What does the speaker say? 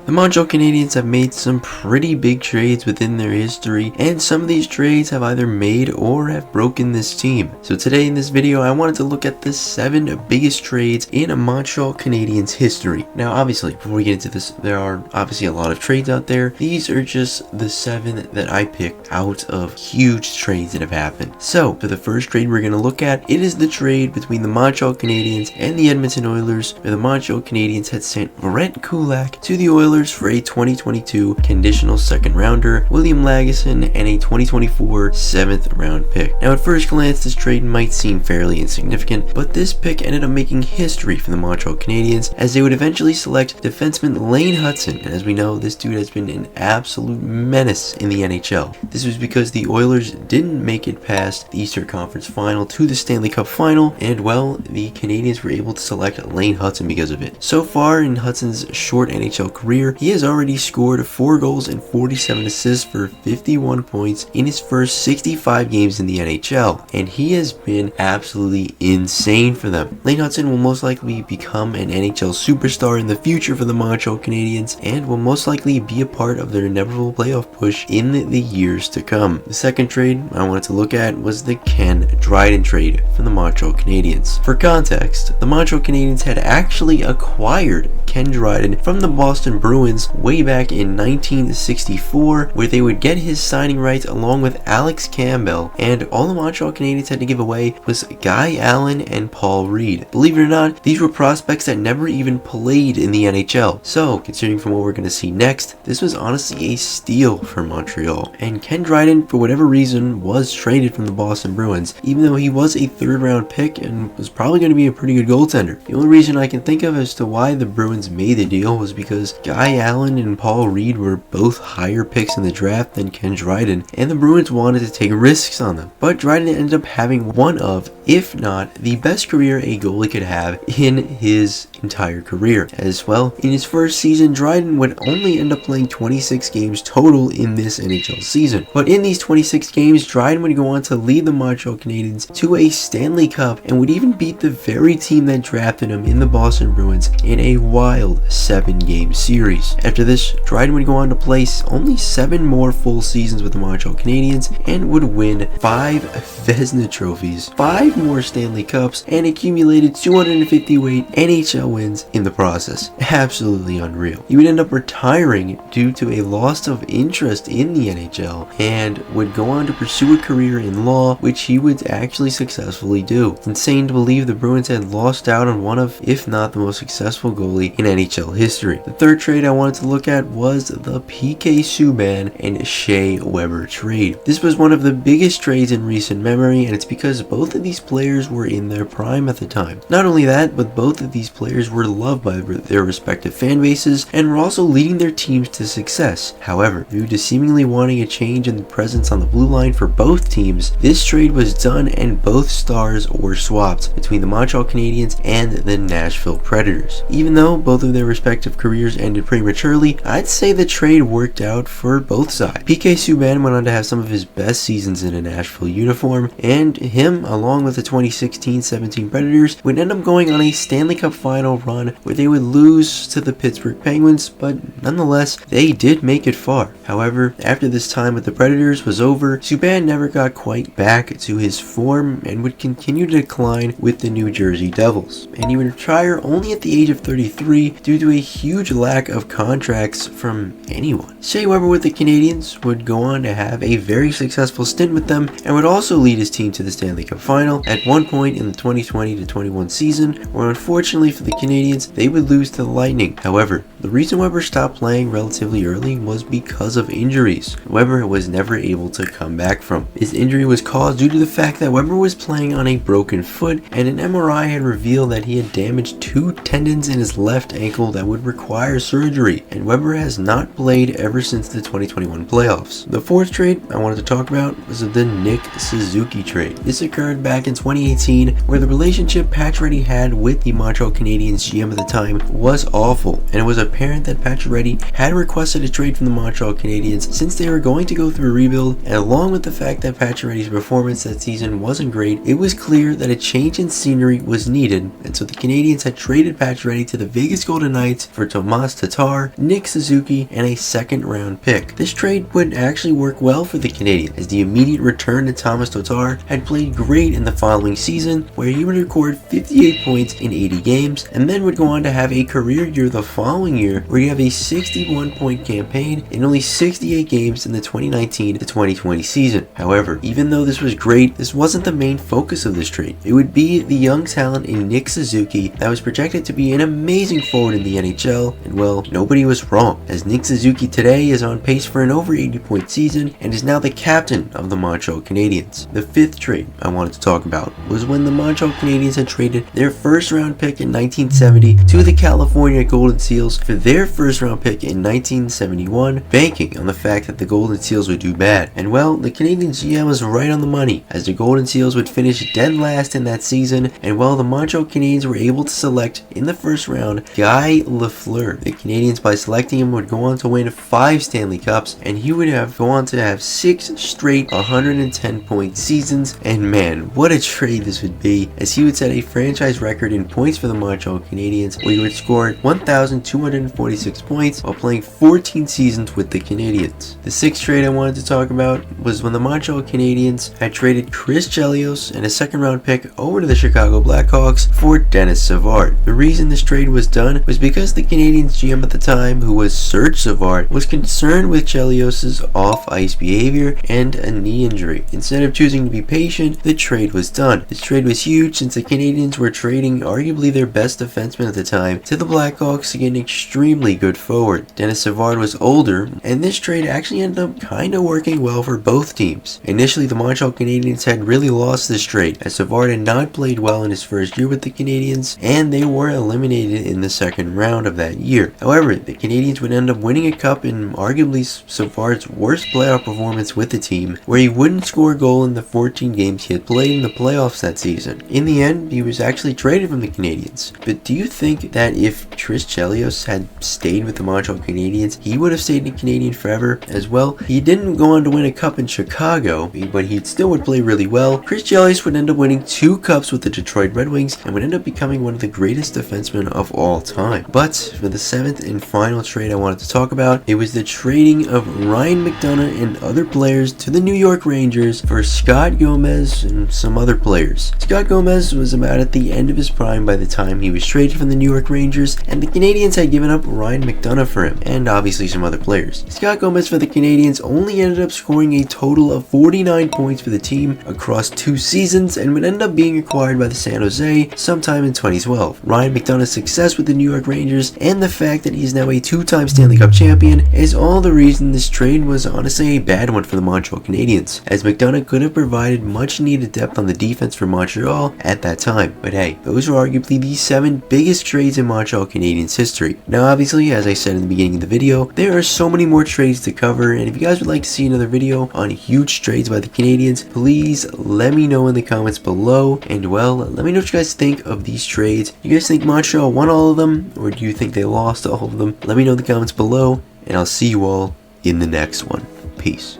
The Montreal Canadiens have made some pretty big trades within their history, and some of these trades have either made or have broken this team. So today in this video, I wanted to look at the 7 biggest trades in Montreal Canadiens history. Now obviously, before we get into this, there are obviously a lot of trades out there. These are just the 7 that I picked out of huge trades that have happened. So for the first trade we're going to look at, it is the trade between the Montreal Canadiens and the Edmonton Oilers, where the Montreal Canadiens had sent Brent Kulak to the Oilers for a 2022 conditional second rounder, William Lagesson, and a 2024 7th round pick. Now at first glance, this trade might seem fairly insignificant, but this pick ended up making history for the Montreal Canadiens, as they would eventually select defenseman Lane Hutson, and as we know, this dude has been an absolute menace in the NHL. This was because the Oilers didn't make it past the Eastern Conference Final to the Stanley Cup Final, and well, the Canadiens were able to select Lane Hutson because of it. So far in Hutson's short NHL career, he has already scored 4 goals and 47 assists for 51 points in his first 65 games in the NHL, and he has been absolutely insane for them. Lane Hutson will most likely become an NHL superstar in the future for the Montreal Canadiens, and will most likely be a part of their inevitable playoff push in the years to come. The second trade I wanted to look at was the Ken Dryden trade for the Montreal Canadiens. For context, the Montreal Canadiens had actually acquired Ken Dryden from the Boston Bruins way back in 1964, where they would get his signing rights along with Alex Campbell, and all the Montreal Canadiens had to give away was Guy Allen and Paul Reed. Believe it or not, these were prospects that never even played in the NHL. So, considering from what we're going to see next, this was honestly a steal for Montreal. And Ken Dryden, for whatever reason, was traded from the Boston Bruins, even though he was a 3rd round pick and was probably going to be a pretty good goaltender. The only reason I can think of as to why the Bruins made the deal was because Guy Allen and Paul Reed were both higher picks in the draft than Ken Dryden, and the Bruins wanted to take risks on them. But Dryden ended up having one of, if not the best career a goalie could have in his entire career. As well, in his first season, Dryden would only end up playing 26 games total in this NHL season. But in these 26 games, Dryden would go on to lead the Montreal Canadiens to a Stanley Cup, and would even beat the very team that drafted him in the Boston Bruins in a wild 7-game series. After this, Dryden would go on to play only 7 more full seasons with the Montreal Canadiens, and would win 5 Vezina trophies, 5 more Stanley Cups, and accumulated 258 NHL wins in the process. Absolutely unreal. He would end up retiring due to a loss of interest in the NHL, and would go on to pursue a career in law, which he would actually successfully do. It's insane to believe the Bruins had lost out on one of, if not the most successful goalie in NHL history. The third trade I wanted to look at was the PK Subban and Shea Weber trade. This was one of the biggest trades in recent memory, and it's because both of these players were in their prime at the time. Not only that, but both of these players were loved by their respective fan bases, and were also leading their teams to success. However, due to seemingly wanting a change in the presence on the blue line for both teams, this trade was done and both stars were swapped between the Montreal Canadiens and the Nashville Predators. Even though both of their respective careers ended prematurely, I'd say the trade worked out for both sides. PK Subban went on to have some of his best seasons in a Nashville uniform, and him, along with the 2016-17 Predators, would end up going on a Stanley Cup final run where they would lose to the Pittsburgh Penguins, but nonetheless, they did make it far. However, after this time with the Predators was over, Subban never got quite back to his form and would continue to decline with the New Jersey Devils, and he would retire only at the age of 33 due to a huge lack of contracts from anyone. Shea Weber with the Canadiens would go on to have a very successful stint with them, and would also lead his team to the Stanley Cup Final at one point in the 2020-21 season, where unfortunately for the Canadiens, they would lose to the Lightning. However, the reason Weber stopped playing relatively early was because of injuries Weber was never able to come back from. His injury was caused due to the fact that Weber was playing on a broken foot, and an MRI had revealed that he had damaged 2 tendons in his left ankle that would require surgery, and Weber has not played ever since the 2021 playoffs. The fourth trade I wanted to talk about was the Nick Suzuki trade. This occurred back in 2018, where the relationship Pacioretty had with the Montreal Canadiens GM at the time was awful, and it was a apparent that Pacioretty had requested a trade from the Montreal Canadiens since they were going to go through a rebuild, and along with the fact that Pacioretty's performance that season wasn't great, it was clear that a change in scenery was needed, and so the Canadiens had traded Pacioretty to the Vegas Golden Knights for Tomas Tatar, Nick Suzuki, and a second-round pick. This trade would actually work well for the Canadiens, as the immediate return to Tomas Tatar had played great in the following season, where he would record 58 points in 80 games, and then would go on to have a career year the following year, where you have a 61-point campaign in only 68 games in the 2019 to 2020 season. However, even though this was great, this wasn't the main focus of this trade. It would be the young talent in Nick Suzuki that was projected to be an amazing forward in the NHL, and well, nobody was wrong, as Nick Suzuki today is on pace for an over 80-point season and is now the captain of the Montreal Canadiens. The fifth trade I wanted to talk about was when the Montreal Canadiens had traded their first-round pick in 1970 to the California Golden Seals for their first-round pick in 1971, banking on the fact that the Golden Seals would do bad. And well, the Canadiens GM was right on the money, as the Golden Seals would finish dead last in that season, and while the Montreal Canadiens were able to select in the first round Guy Lafleur, the Canadiens, by selecting him, would go on to win 5 Stanley Cups, and he would go on to have 6 straight 110-point seasons. And man, what a trade this would be, as he would set a franchise record in points for the Montreal Canadiens, where he would score 1,246 points while playing 14 seasons with the Canadiens. The sixth trade I wanted to talk about was when the Montreal Canadiens had traded Chris Chelios and a second-round pick over to the Chicago Blackhawks for Denis Savard. The reason this trade was done was because the Canadiens GM at the time, who was Serge Savard, was concerned with Chelios' off-ice behavior and a knee injury. Instead of choosing to be patient, the trade was done. This trade was huge since the Canadiens were trading arguably their best defenseman at the time to the Blackhawks to get an extremely good forward. Denis Savard was older, and this trade actually ended up kinda working well for both teams. Initially, the Montreal Canadiens had really lost this trade, as Savard had not played well in his first year with the Canadiens, and they were eliminated in the second round of that year. However, the Canadiens would end up winning a cup in arguably Savard's worst playoff performance with the team, where he wouldn't score a goal in the 14 games he had played in the playoffs that season. In the end, he was actually traded from the Canadiens. But do you think that if Chris Chelios had stayed with the Montreal Canadiens, he would have stayed a Canadian forever? As well, he didn't go on to win a cup in Chicago, but he still would play really well. Chris Chelios would end up winning 2 cups with the Detroit Red Wings and would end up becoming one of the greatest defensemen of all time. But for the 7th and final trade I wanted to talk about, it was the trading of Ryan McDonagh and other players to the New York Rangers for Scott Gomez and some other players. Scott Gomez was about at the end of his prime by the time he was traded from the New York Rangers, and the Canadiens had given up Ryan McDonagh for him, and obviously some other players. Scott Gomez for the Canadiens only ended up scoring a total of 49 points for the team across 2 seasons, and would end up being acquired by the San Jose sometime in 2012. Ryan McDonagh's success with the New York Rangers and the fact that he's now a 2-time Stanley Cup champion is all the reason this trade was honestly a bad one for the Montreal Canadiens, as McDonagh could have provided much needed depth on the defense for Montreal at that time. But hey, those were arguably the 7 biggest trades in Montreal Canadiens history. Now obviously, as I said in the beginning of the video, there are so many more trades to cover, and if you guys would like to see another video on huge trades by the Canadiens, please let me know in the comments below. And well, let me know what you guys think of these trades. You guys think Montreal won all of them, or do you think they lost all of them? Let me know in the comments below, and I'll see you all in the next one. Peace.